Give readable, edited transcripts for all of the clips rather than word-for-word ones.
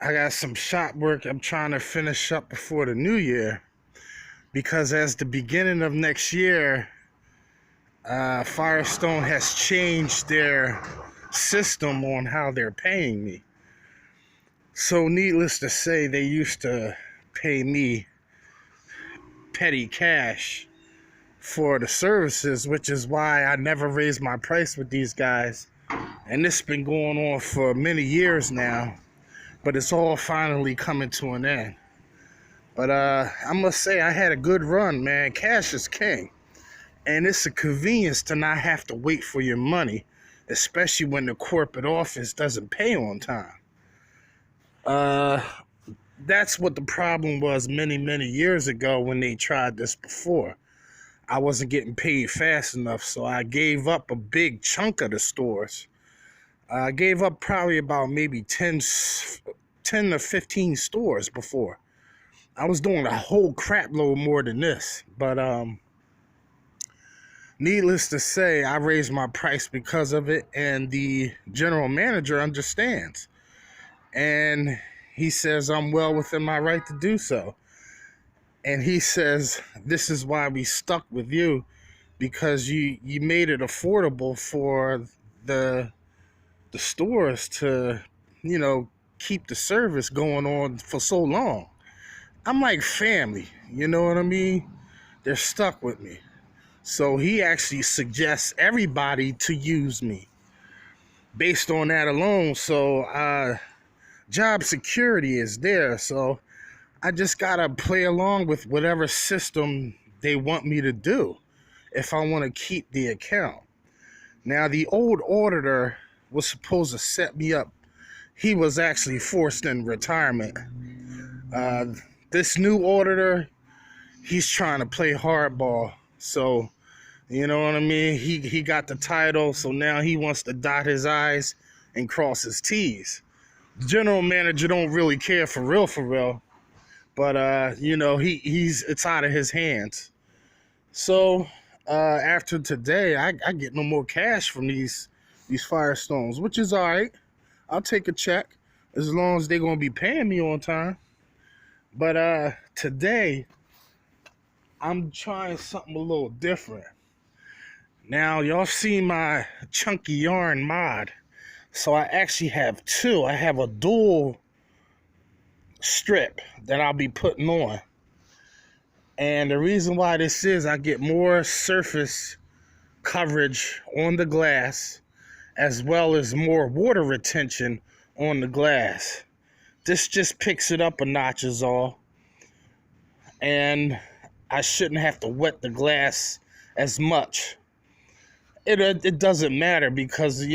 I got some shop work I'm trying to finish up before the new year, because as the beginning of next year, Firestone has changed their system on how they're paying me. So needless to say, they used to pay me petty cash for the services, which is why I never raised my price with these guys. And this has been going on for many years now, but it's all finally coming to an end. But I must say, I had a good run, man. Cash is king. And it's a convenience to not have to wait for your money, especially when the corporate office doesn't pay on time. That's what the problem was many, many years ago when they tried this before. I wasn't getting paid fast enough, so I gave up a big chunk of the stores. I gave up probably about maybe 10 to 15 stores before. I was doing a whole crap load more than this, but needless to say, I raised my price because of it, and the general manager understands. And he says I'm well within my right to do so. And he says, this is why we stuck with you, because you made it affordable for the stores to, keep the service going on for so long. I'm like family, you know what I mean? They're stuck with me. So he actually suggests everybody to use me based on that alone. So job security is there. So I just gotta play along with whatever system they want me to do if I want to keep the account. Now, the old auditor was supposed to set me up. He was actually forced in retirement. This new auditor, he's trying to play hardball. So, you know what I mean? He got the title, so now he wants to dot his I's and cross his T's. The general manager don't really care for real. But, he's it's out of his hands. So, after today, I get no more cash from these Firestones, which is all right. I'll take a check as long as they're going to be paying me on time. But today, I'm trying something a little different. Now, y'all see my chunky yarn mod. So I actually have two. I have a dual strip that I'll be putting on. And the reason why this is, I get more surface coverage on the glass, as well as more water retention on the glass. This just picks it up a notch is all. And I shouldn't have to wet the glass as much. It doesn't matter because,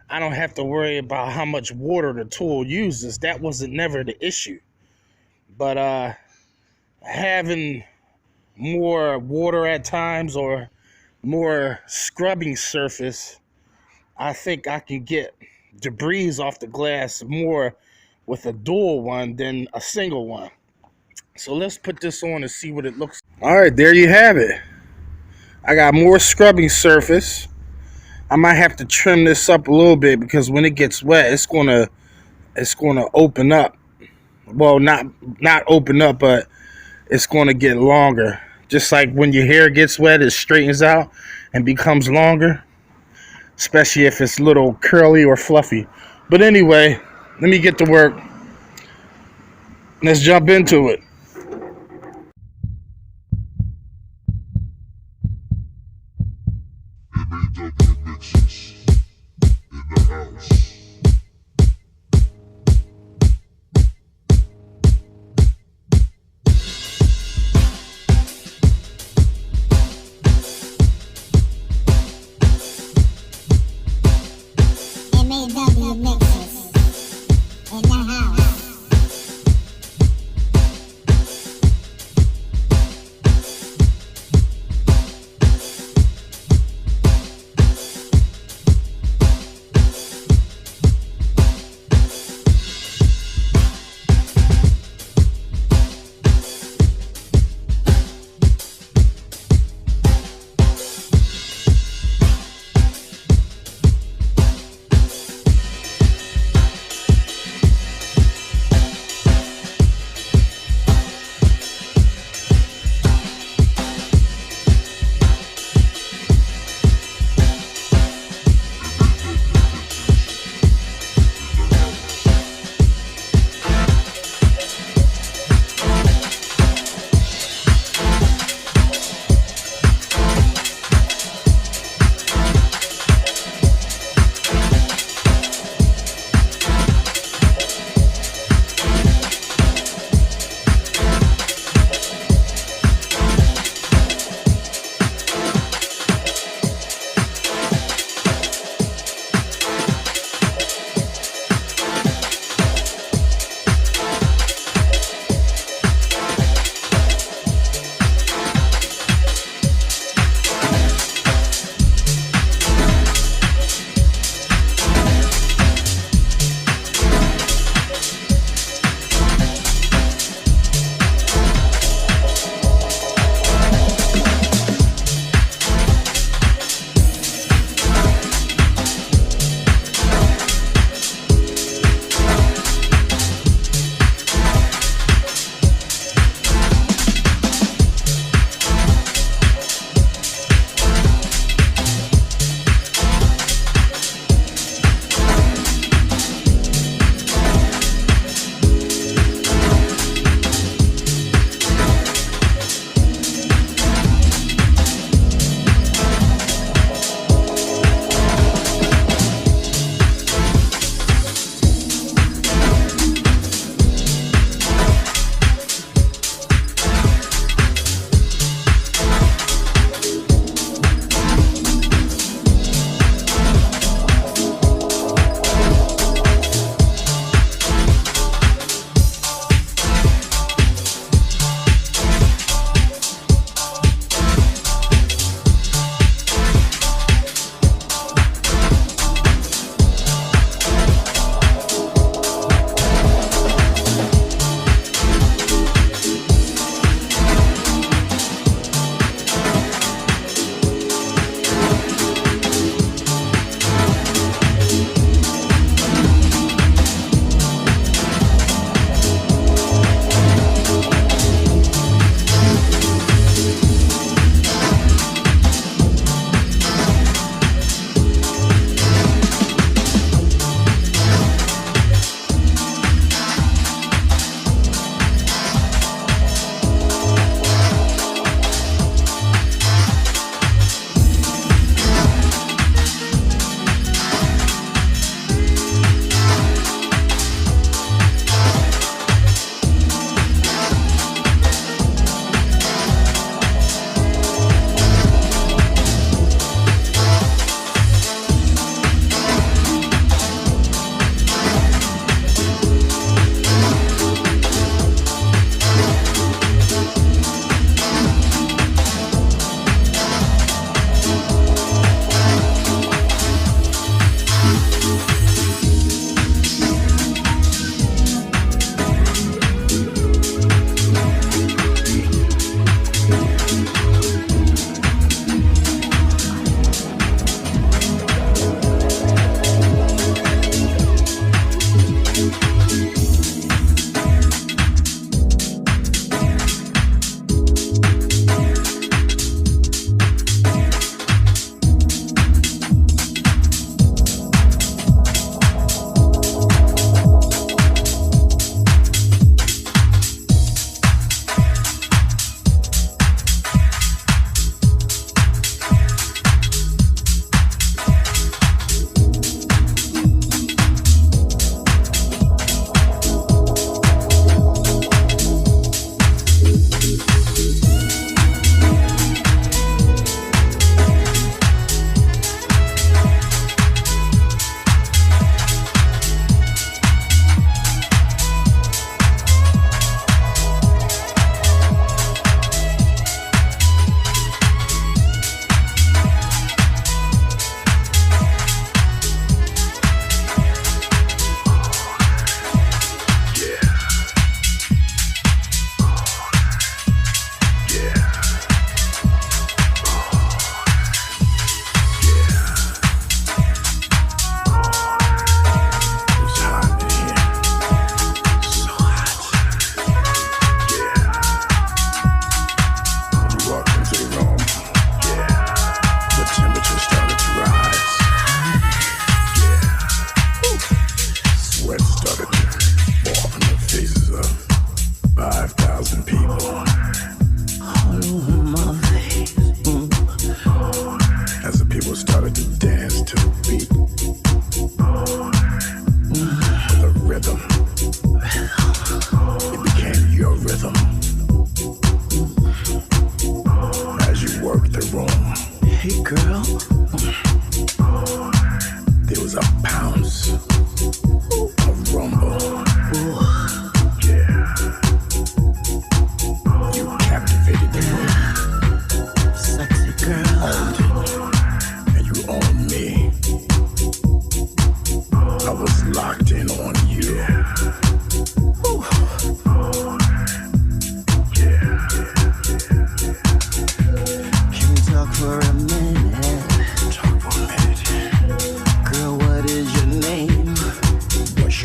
I don't have to worry about how much water the tool uses. That wasn't never the issue. But having more water at times or more scrubbing surface, I think I can get debris off the glass more with a dual one than a single one. So let's put this on and see what it looks like. All right, there you have it. I got more scrubbing surface. I might have to trim this up a little bit because when it gets wet, it's gonna open up. Well, not open up, but it's gonna get longer. Just like when your hair gets wet, it straightens out and becomes longer, especially if it's a little curly or fluffy. But anyway, let me get to work. Let's jump into it. M.A.W. mixes in the house. M.A.W. mixes in the house.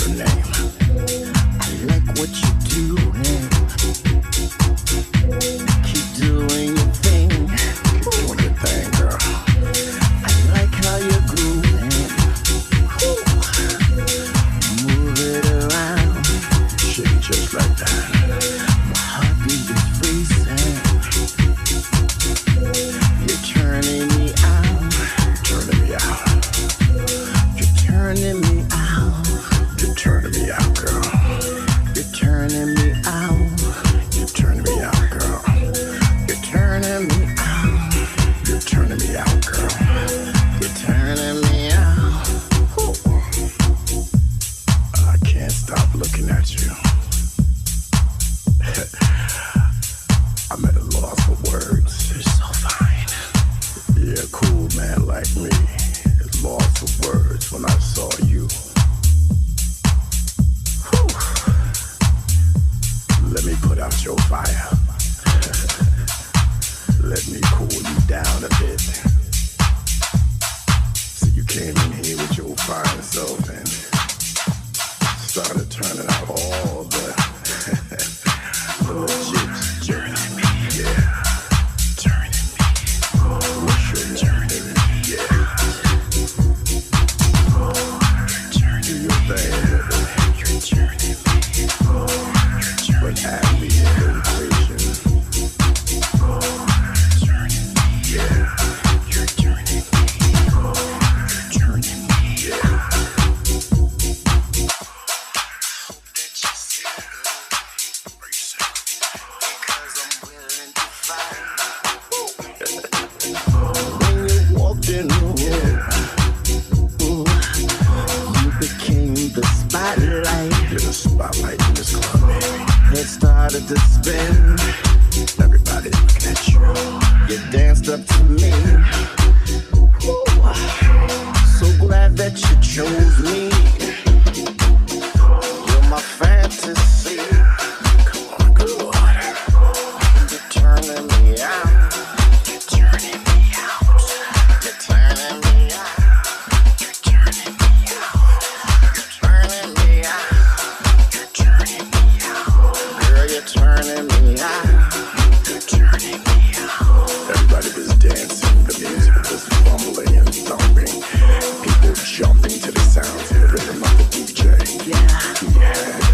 your name? I like what you do, man. Keep doing your thing. Keep doing your thing, girl. I like how you groove, man. Move it around. Shake it just like that. My heartbeat is racing. You're turning me out. You're turning me out. You're turning me out. You're turning me out, girl. You're turning me out. You're turning me out, girl. You're turning me out. You're turning me out, girl. You're turning me out. Whew. I can't stop looking at you. I'm at a loss for words. You're so fine. Yeah, cool man like me is lost for words when I saw you. Whew. Let me put out your fire. Let me cool you down a bit. So you came in here with your fine self and started turning out all the legit turning me, yeah. Turning me. What's your name? Yeah. Do your thing, baby. You're turning me. But have me in rotation. Turning me. Yeah. You're turning me. You're turning me. Yeah. Hope that you see it. Are you sick? Because I'm willing to fight. When you walked in the room, you became the spotlight. You're the spotlight in this club, baby. It started to spin. Everybody's looking at you. You danced up to me. So glad that you chose me. You're my fantasy. Come on, good Lord. You're turning me out. You're turning me out. You're turning me out. You're turning me out. You're turning me out. You're turning me out. Girl, you're turning me out. You're turning me out. Everybody was dancing. The music was bumbling and thumping. People jumping to the sounds of the rhythm of the DJ. Yeah. He had